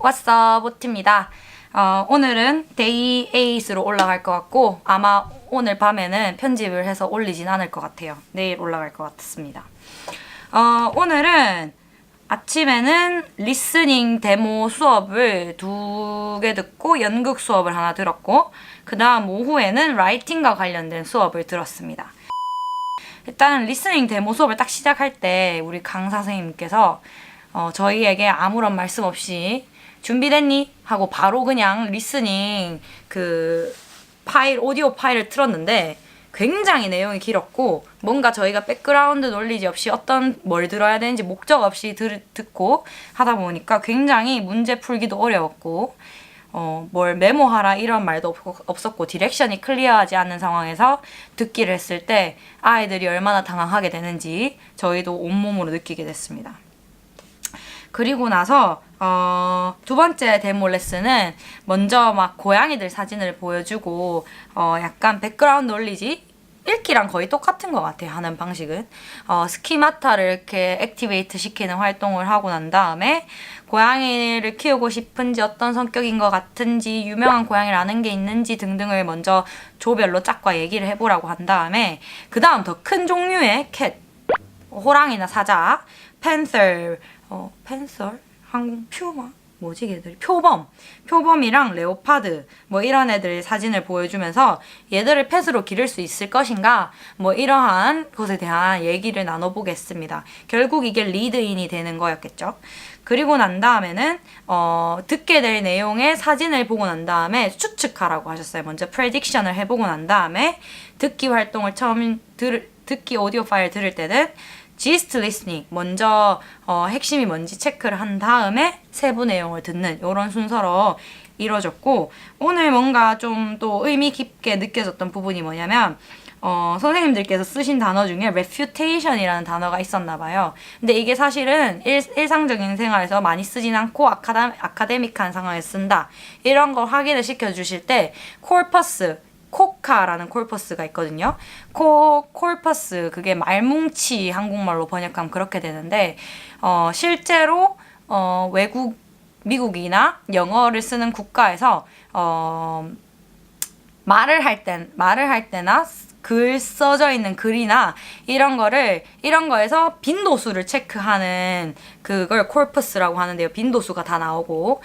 What's up, 오티입니다. 오늘은 데이 8으로 올라갈 것 같고 아마 오늘 밤에는 편집을 해서 올리진 않을 것 같아요. 내일 올라갈 것 같습니다. 오늘은 아침에는 리스닝 데모 수업을 2개 듣고 연극 수업을 하나 들었고 그 다음 오후에는 라이팅과 관련된 수업을 들었습니다. 일단 리스닝 데모 수업을 딱 시작할 때 우리 강사 선생님께서 저희에게 아무런 말씀 없이 준비됐니? 하고 바로 그냥 리스닝 오디오 파일을 틀었는데 굉장히 내용이 길었고 뭔가 저희가 백그라운드 놀리지 없이 뭘 들어야 되는지 목적 없이 듣고 하다 보니까 굉장히 문제 풀기도 어려웠고 뭘 메모하라 이런 말도 없었고 디렉션이 클리어하지 않는 상황에서 듣기를 했을 때 아이들이 얼마나 당황하게 되는지 저희도 온몸으로 느끼게 됐습니다. 그리고 나서 두 번째 데모 레슨은 먼저 막 고양이들 사진을 보여주고 약간 백그라운드 놀리지 읽기랑 거의 똑같은 것 같아요. 하는 방식은 스키마타를 이렇게 액티베이트 시키는 활동을 하고 난 다음에 고양이를 키우고 싶은지 어떤 성격인 것 같은지 유명한 고양이를 아는 게 있는지 등등을 먼저 조별로 짝과 얘기를 해보라고 한 다음에 그 다음 더 큰 종류의 캣, 호랑이나 사자, 팬서, 한국 퓨마? 뭐지 걔들이? 표범이랑 레오파드 뭐 이런 애들 사진을 보여주면서 얘들을 펫으로 기를 수 있을 것인가 뭐 이러한 것에 대한 얘기를 나눠보겠습니다. 결국 이게 리드인이 되는 거였겠죠. 그리고 난 다음에는 듣게 될 내용의 사진을 보고 난 다음에 추측하라고 하셨어요. 먼저 프레딕션을 해보고 난 다음에 듣기 활동을 듣기 오디오 파일 들을 때는 gist listening, 먼저 핵심이 뭔지 체크를 한 다음에 세부 내용을 듣는 이런 순서로 이루어졌고 오늘 뭔가 좀 또 의미 깊게 느껴졌던 부분이 뭐냐면 선생님들께서 쓰신 단어 중에 refutation이라는 단어가 있었나 봐요. 근데 이게 사실은 일상적인 생활에서 많이 쓰진 않고 아카데믹한 상황에서 쓴다. 이런 걸 확인을 시켜주실 때 corpus, 코카라는 콜퍼스가 있거든요. 콜퍼스 그게 말뭉치 한국말로 번역하면 그렇게 되는데 실제로 미국이나 영어를 쓰는 국가에서 말을 할 때나 글 써져 있는 글이나 이런 거에서 빈도수를 체크하는 그걸 corpus라고 하는데요. 빈도수가 다 나오고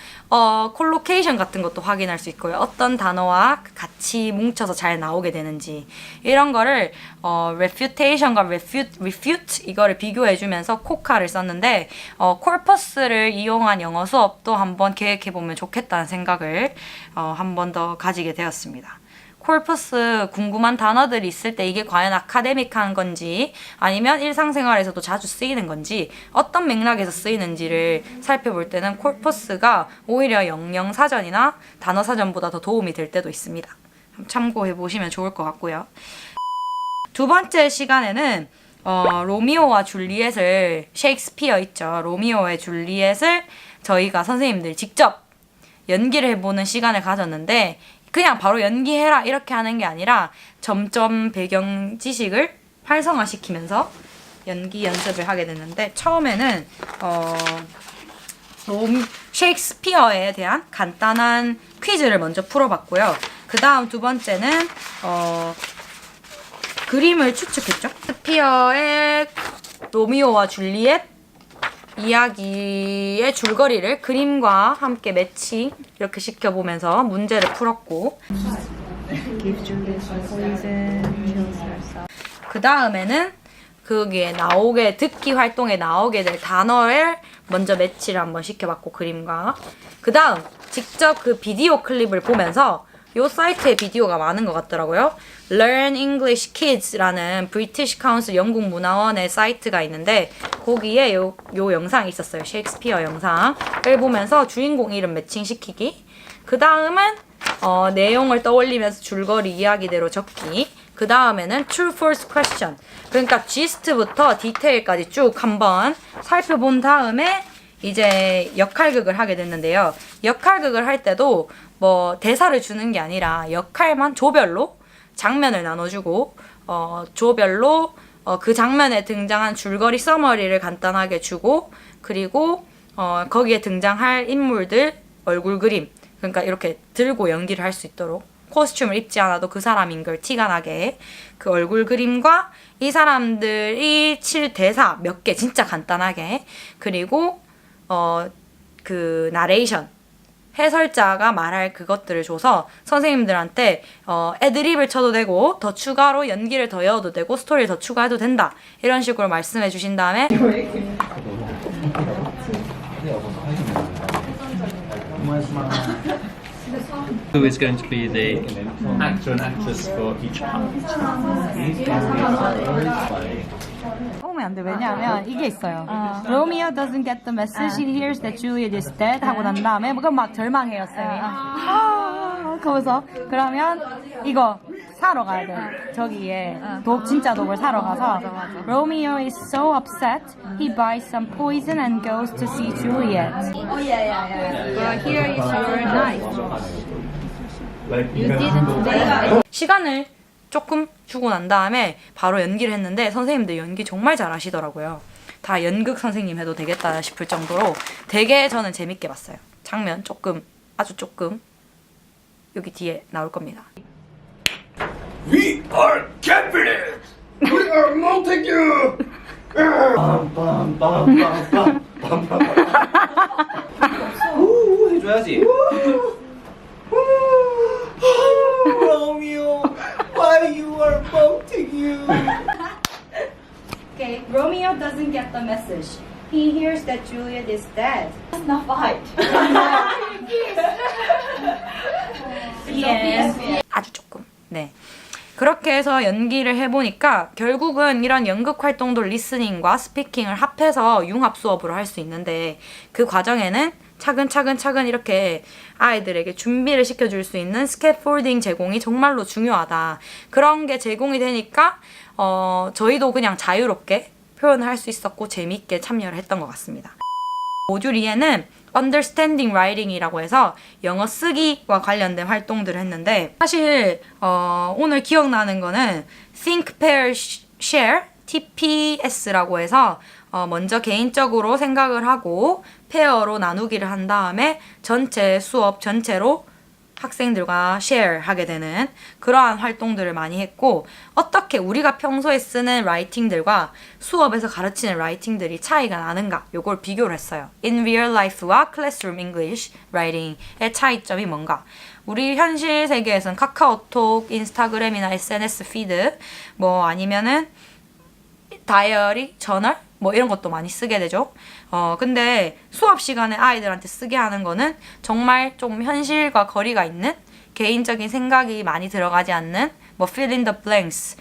콜로케이션 같은 것도 확인할 수 있고요. 어떤 단어와 같이 뭉쳐서 잘 나오게 되는지 이런 거를 refutation과 refute 이거를 비교해 주면서 코카를 썼는데 corpus를 이용한 영어 수업도 한번 계획해 보면 좋겠다는 생각을 한 번 더 가지게 되었습니다. 콜퍼스 궁금한 단어들이 있을 때 이게 과연 아카데믹한 건지 아니면 일상생활에서도 자주 쓰이는 건지 어떤 맥락에서 쓰이는지를 살펴볼 때는 콜퍼스가 오히려 영영사전이나 단어사전보다 더 도움이 될 때도 있습니다. 참고해 보시면 좋을 것 같고요. 두 번째 시간에는 로미오와 줄리엣을 셰익스피어 있죠. 로미오의 줄리엣을 저희가 선생님들 직접 연기를 해보는 시간을 가졌는데 그냥 바로 연기해라 이렇게 하는 게 아니라 점점 배경 지식을 활성화시키면서 연기 연습을 하게 됐는데 처음에는 셰익스피어에 대한 간단한 퀴즈를 먼저 풀어봤고요. 그 다음 두 번째는 그림을 추측했죠. 셰익스피어의 로미오와 줄리엣 이야기의 줄거리를 그림과 함께 매칭 이렇게 시켜보면서 문제를 풀었고 그 다음에는 거기에 듣기 활동에 나오게 될 단어를 먼저 매치를 한번 시켜봤고 그림과 그 다음 직접 그 비디오 클립을 보면서 요 사이트에 비디오가 많은 것 같더라고요. Learn English Kids라는 브리티시 카운슬 영국 문화원의 사이트가 있는데 거기에 요 영상이 있었어요. 셰익스피어 영상을 보면서 주인공 이름 매칭시키기. 그 다음은 내용을 떠올리면서 줄거리 이야기대로 적기. 그 다음에는 True False Question. 그러니까 gist부터 디테일까지 쭉 한번 살펴본 다음에 이제 역할극을 하게 됐는데요. 역할극을 할 때도 뭐 대사를 주는 게 아니라 역할만 조별로 장면을 나눠주고 조별로 그 장면에 등장한 줄거리 서머리를 간단하게 주고 그리고 거기에 등장할 인물들 얼굴 그림, 그러니까 이렇게 들고 연기를 할 수 있도록 코스튬을 입지 않아도 그 사람인 걸 티가 나게 그 얼굴 그림과 이 사람들이 칠 대사 몇 개 진짜 간단하게, 그리고 그 나레이션 해설자가 말할 그것들을 줘서 선생님들한테 애드립을 쳐도 되고 더 추가로 연기를 더 넣어도 되고 스토리를 더 추가해도 된다, 이런 식으로 말씀해 주신 다음에 Who is going to be the actor and actress for each part? 오면 안 돼. 왜냐하면 이게 있어요. Romeo doesn't get the message. He hears that Juliet is dead 하고 난 다음에 그럼 막 절망해요, 쌤이. 그러면서 그러면 이거 사러 가야 돼. 저기에 진짜 독을 사러 가서 Romeo is so upset. He buys some poison and goes to see Juliet. But here is your knife. You didn't make. 시간을 조금 주고 난 다음에 바로 연기를 했는데 선생님들 연기 정말 잘하시더라고요. 다 연극 선생님 해도 되겠다 싶을 정도로 되게 저는 재밌게 봤어요. 장면 조금, 아주 조금 여기 뒤에 나올 겁니다. We are Cabinet! We are Montague! 우 해줘야지. Romeo, why you are Montague? Okay, Romeo doesn't get the message. He hears that Juliet is dead. Let's not fight. yes. 아주 조금. 네. 그렇게 해서 연기를 해보니까 결국은 이런 연극 활동도 리스닝과 스피킹을 합해서 융합 수업으로 할 수 있는데 그 과정에는 차근차근 이렇게 아이들에게 준비를 시켜줄 수 있는 스캐폴딩 제공이 정말로 중요하다. 그런 게 제공이 되니까 저희도 그냥 자유롭게 표현을 할 수 있었고 재미있게 참여를 했던 것 같습니다. 모듈 2에는 Understanding Writing이라고 해서 영어 쓰기와 관련된 활동들을 했는데 사실 오늘 기억나는 거는 Think, Pair, Share, TPS라고 해서 먼저 개인적으로 생각을 하고 페어로 나누기를 한 다음에 전체 수업 전체로 학생들과 쉐어하게 되는 그러한 활동들을 많이 했고 어떻게 우리가 평소에 쓰는 라이팅들과 수업에서 가르치는 라이팅들이 차이가 나는가 요걸 비교를 했어요. In real life와 classroom English writing의 차이점이 뭔가. 우리 현실 세계에서는 카카오톡, 인스타그램이나 SNS 피드 뭐 아니면은 다이어리, 저널 뭐 이런 것도 많이 쓰게 되죠. 근데 수업 시간에 아이들한테 쓰게 하는 거는 정말 좀 현실과 거리가 있는 개인적인 생각이 많이 들어가지 않는 뭐 fill in the blanks,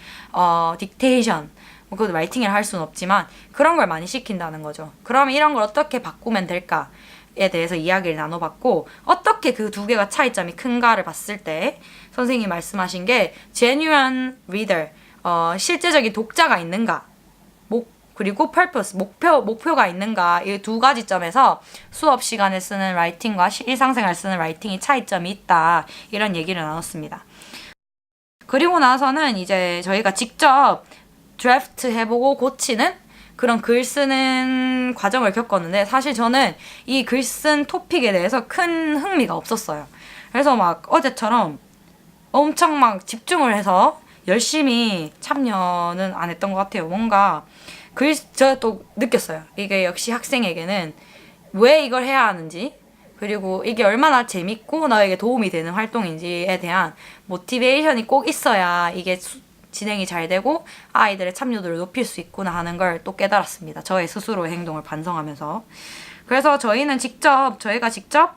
dictation, 뭐 그것도 라이팅을 할 수는 없지만 그런 걸 많이 시킨다는 거죠. 그러면 이런 걸 어떻게 바꾸면 될까에 대해서 이야기를 나눠봤고 어떻게 그 두 개가 차이점이 큰가를 봤을 때 선생님이 말씀하신 게 genuine reader, 실제적인 독자가 있는가, 그리고 purpose, 목표가 있는가 이 두 가지 점에서 수업 시간에 쓰는 라이팅과 일상생활 쓰는 라이팅이 차이점이 있다 이런 얘기를 나눴습니다. 그리고 나서는 이제 저희가 직접 드래프트 해보고 고치는 그런 글 쓰는 과정을 겪었는데 사실 저는 이 글 쓴 토픽에 대해서 큰 흥미가 없었어요. 그래서 막 어제처럼 엄청 막 집중을 해서 열심히 참여는 안 했던 것 같아요. 뭔가 제가 또 느꼈어요. 이게 역시 학생에게는 왜 이걸 해야 하는지 그리고 이게 얼마나 재밌고 나에게 도움이 되는 활동인지에 대한 모티베이션이 꼭 있어야 이게 진행이 잘 되고 아이들의 참여도를 높일 수 있구나 하는 걸 또 깨달았습니다. 저의 스스로의 행동을 반성하면서. 그래서 저희가 직접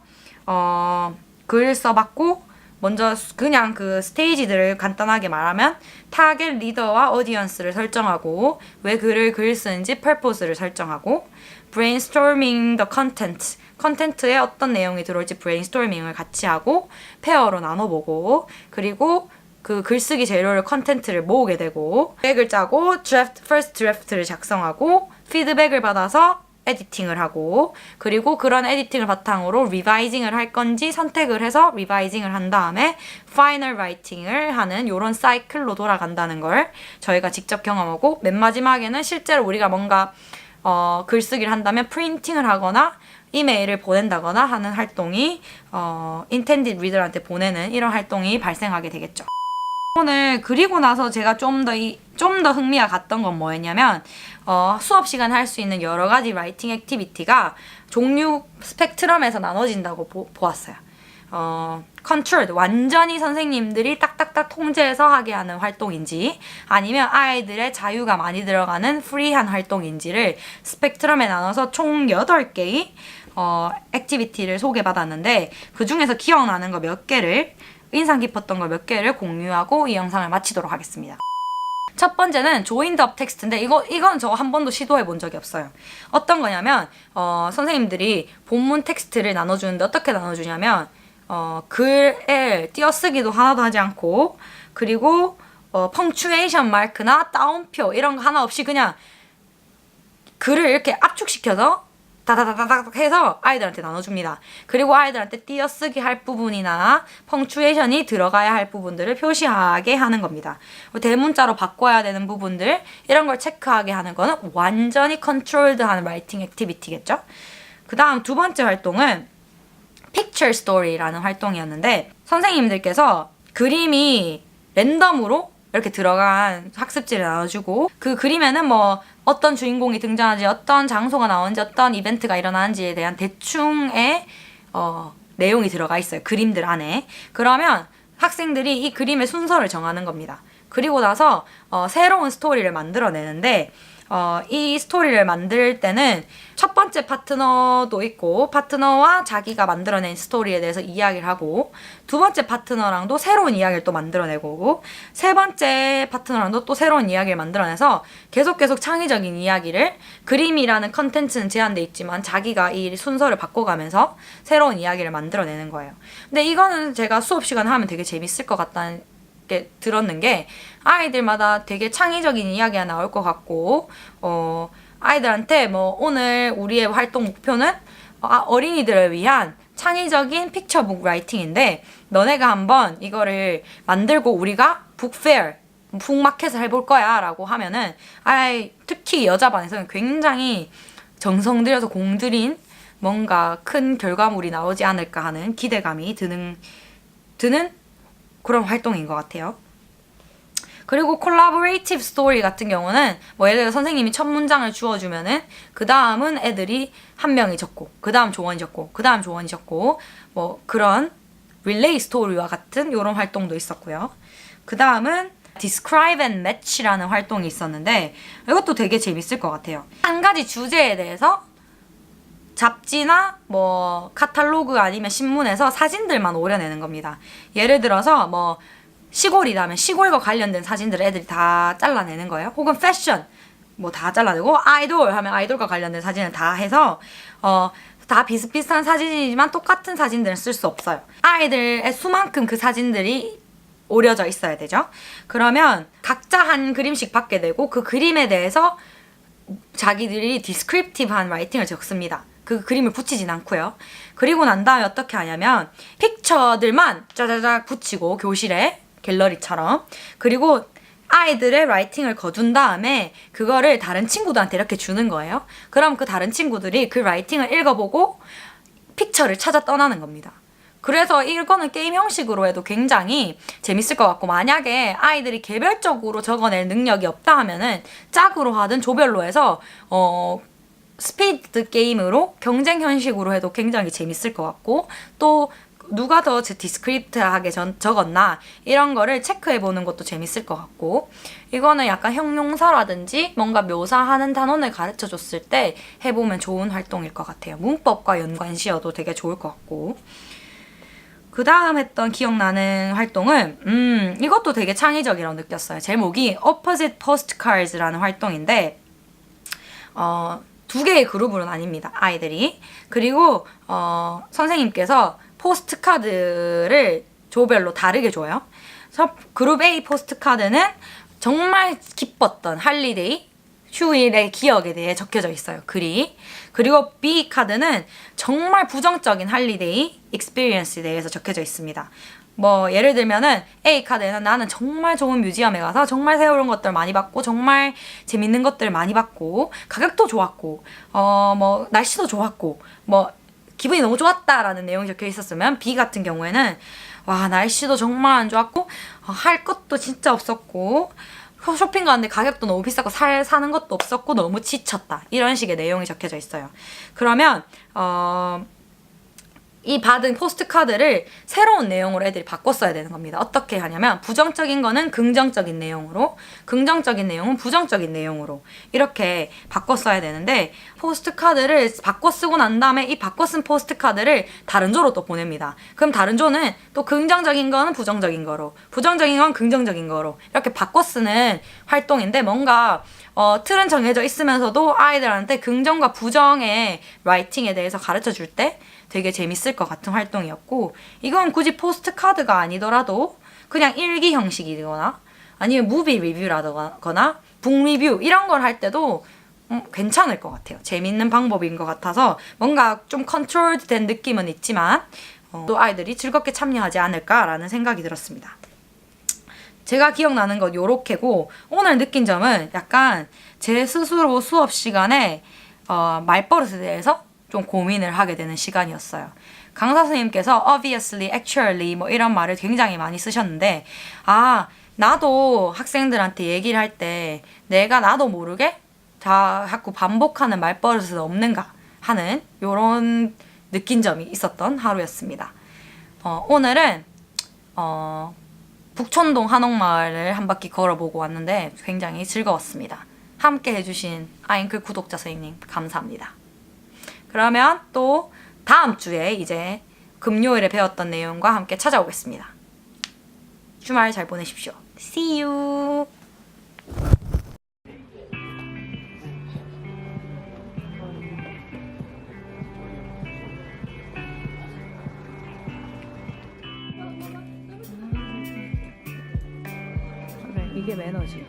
글 써봤고 먼저 그냥 그 스테이지들을 간단하게 말하면 타겟 리더와 오디언스를 설정하고 왜 글을 쓰는지 purpose를 설정하고 brainstorming the content, 컨텐츠에 어떤 내용이 들어올지 브레인스토밍을 같이 하고 페어로 나눠보고 그리고 그 글쓰기 재료를 컨텐츠를 모으게 되고 계획을 짜고 first draft를 작성하고 피드백을 받아서 에디팅을 하고 그리고 그런 에디팅을 바탕으로 리바이징을 할 건지 선택을 해서 리바이징을 한 다음에 파이널 라이팅을 하는 이런 사이클로 돌아간다는 걸 저희가 직접 경험하고 맨 마지막에는 실제로 우리가 뭔가 글쓰기를 한다면 프린팅을 하거나 이메일을 보낸다거나 하는 활동이 intended reader한테 보내는 이런 활동이 발생하게 되겠죠. 오늘 그리고 나서 제가 좀 더 흥미가 갔던 건 뭐였냐면 수업 시간에 할 수 있는 여러 가지 라이팅 액티비티가 종류 스펙트럼에서 나눠진다고 보았어요. 컨트롤, 완전히 선생님들이 딱딱딱 통제해서 하게 하는 활동인지 아니면 아이들의 자유가 많이 들어가는 프리한 활동인지를 스펙트럼에 나눠서 총 8개의 액티비티를 소개받았는데 그 중에서 기억나는 거 몇 개를 인상 깊었던 거 몇 개를 공유하고 이 영상을 마치도록 하겠습니다. 첫 번째는 join the 텍스트인데 이건 저 한 번도 시도해 본 적이 없어요. 어떤 거냐면 선생님들이 본문 텍스트를 나눠주는데 어떻게 나눠주냐면 글에 띄어쓰기도 하나도 하지 않고 그리고 펑츄에이션 마크나 따옴표 이런 거 하나 없이 그냥 글을 이렇게 압축시켜서 다다다다닥 해서 아이들한테 나눠줍니다. 그리고 아이들한테 띄어쓰기 할 부분이나 펑츄에이션이 들어가야 할 부분들을 표시하게 하는 겁니다. 대문자로 바꿔야 되는 부분들 이런 걸 체크하게 하는 거는 완전히 컨트롤드한 라이팅 액티비티겠죠. 그 다음 두 번째 활동은 Picture Story라는 활동이었는데 선생님들께서 그림이 랜덤으로 이렇게 들어간 학습지를 나눠주고 그 그림에는 뭐 어떤 주인공이 등장하는지 어떤 장소가 나오는지 어떤 이벤트가 일어나는지에 대한 대충의 내용이 들어가 있어요. 그림들 안에. 그러면 학생들이 이 그림의 순서를 정하는 겁니다. 그리고 나서 새로운 스토리를 만들어내는데 이 스토리를 만들 때는 첫 번째 파트너도 있고 파트너와 자기가 만들어낸 스토리에 대해서 이야기를 하고 두 번째 파트너랑도 새로운 이야기를 또 만들어내고 세 번째 파트너랑도 또 새로운 이야기를 만들어내서 계속 창의적인 이야기를 그림이라는 컨텐츠는 제한돼 있지만 자기가 이 순서를 바꿔가면서 새로운 이야기를 만들어내는 거예요. 근데 이거는 제가 수업 시간에 하면 되게 재밌을 것 같다는 들었는 게 아이들마다 되게 창의적인 이야기가 나올 것 같고 아이들한테 뭐 오늘 우리의 활동 목표는 어린이들을 위한 창의적인 픽처북 라이팅인데 너네가 한번 이거를 만들고 우리가 북페어 북마켓을 해볼 거야 라고 하면은 특히 여자 반에서는 굉장히 정성 들여서 공들인 뭔가 큰 결과물이 나오지 않을까 하는 기대감이 드는 그런 활동인 것 같아요. 그리고 콜라보레이티브 스토리 같은 경우는 뭐 예를 들어 선생님이 첫 문장을 주어주면은 그 다음은 애들이 한 명이 적고 그 다음 조원이 적고 그 다음 조원이 적고 뭐 그런 릴레이 스토리와 같은 이런 활동도 있었고요. 그 다음은 Describe and Match라는 활동이 있었는데 이것도 되게 재밌을 것 같아요. 한 가지 주제에 대해서 잡지나 뭐 카탈로그 아니면 신문에서 사진들만 오려내는 겁니다. 예를 들어서 뭐 시골이라면 시골과 관련된 사진들을 애들이 다 잘라내는 거예요. 혹은 패션 뭐 다 잘라내고 아이돌 하면 아이돌과 관련된 사진을 다 해서 다 비슷비슷한 사진이지만 똑같은 사진들은 쓸 수 없어요. 아이들의 수만큼 그 사진들이 오려져 있어야 되죠. 그러면 각자 한 그림씩 받게 되고 그 그림에 대해서 자기들이 디스크립티브한 라이팅을 적습니다. 그 그림을 붙이진 않고요. 그리고 난 다음에 어떻게 하냐면 픽처들만 짜자작 붙이고 교실에 갤러리처럼 그리고 아이들의 라이팅을 거둔 다음에 그거를 다른 친구들한테 이렇게 주는 거예요. 그럼 그 다른 친구들이 그 라이팅을 읽어보고 픽처를 찾아 떠나는 겁니다. 그래서 이거는 게임 형식으로 해도 굉장히 재밌을 것 같고 만약에 아이들이 개별적으로 적어낼 능력이 없다 하면은 짝으로 하든 조별로 해서 스피드 게임으로 경쟁 형식으로 해도 굉장히 재밌을 것 같고 또 누가 더 디스크립트하게 적었나 이런 거를 체크해보는 것도 재밌을 것 같고 이거는 약간 형용사라든지 뭔가 묘사하는 단원을 가르쳐줬을 때 해보면 좋은 활동일 것 같아요. 문법과 연관시어도 되게 좋을 것 같고 그 다음 했던 기억나는 활동은 이것도 되게 창의적이라고 느꼈어요. 제목이 Opposite Postcards라는 활동인데 두 개의 그룹으로 나뉩니다. 아이들이. 그리고 선생님께서 포스트카드를 조별로 다르게 줘요. 그래서 그룹 A 포스트카드는 정말 기뻤던 할리데이, 휴일의 기억에 대해 적혀져 있어요. 글이. 그리고 B 카드는 정말 부정적인 할리데이, 익스피리언스에 대해서 적혀져 있습니다. 뭐 예를 들면은 A 카드에는 나는 정말 좋은 뮤지엄에 가서 정말 새로운 것들 많이 봤고 정말 재밌는 것들 많이 봤고 가격도 좋았고 뭐 날씨도 좋았고 뭐 기분이 너무 좋았다라는 내용이 적혀 있었으면 B 같은 경우에는 와 날씨도 정말 안 좋았고 할 것도 진짜 없었고 쇼핑 가는데 가격도 너무 비싸고 사는 것도 없었고 너무 지쳤다 이런 식의 내용이 적혀져 있어요. 그러면 이 받은 포스트 카드를 새로운 내용으로 애들이 바꿨어야 되는 겁니다. 어떻게 하냐면 부정적인 거는 긍정적인 내용으로, 긍정적인 내용은 부정적인 내용으로 이렇게 바꿔 써야 되는데 포스트 카드를 바꿔 쓰고 난 다음에 이 바꿔 쓴 포스트 카드를 다른 조로 또 보냅니다. 그럼 다른 조는 또 긍정적인 거는 부정적인 거로, 부정적인 건 긍정적인 거로 이렇게 바꿔 쓰는 활동인데 뭔가 틀은 정해져 있으면서도 아이들한테 긍정과 부정의 라이팅에 대해서 가르쳐 줄 때 되게 재밌을 것 같은 활동이었고 이건 굳이 포스트 카드가 아니더라도 그냥 일기 형식이거나 아니면 무비 리뷰라거나 북 리뷰 이런 걸 할 때도 괜찮을 것 같아요. 재밌는 방법인 것 같아서 뭔가 좀 컨트롤드 된 느낌은 있지만 또 아이들이 즐겁게 참여하지 않을까라는 생각이 들었습니다. 제가 기억나는 건 요렇게고 오늘 느낀 점은 약간 제 스스로 수업 시간에 말버릇에 대해서 좀 고민을 하게 되는 시간이었어요. 강사 선생님께서 obviously, actually 뭐 이런 말을 굉장히 많이 쓰셨는데 나도 학생들한테 얘기를 할 때 내가 나도 모르게 자꾸 반복하는 말버릇은 없는가 하는 요런 느낀 점이 있었던 하루였습니다. 오늘은 북촌동 한옥마을을 한 바퀴 걸어보고 왔는데 굉장히 즐거웠습니다. 함께 해주신 아잉클 구독자 선생님 감사합니다. 그러면 또 다음 주에 이제 금요일에 배웠던 내용과 함께 찾아오겠습니다. 주말 잘 보내십시오. See you! 그래, 이게 매너지.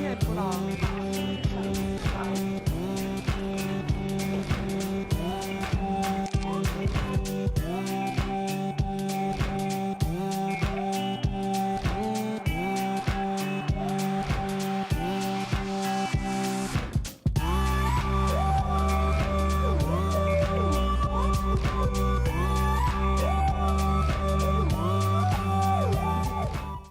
예쁘다.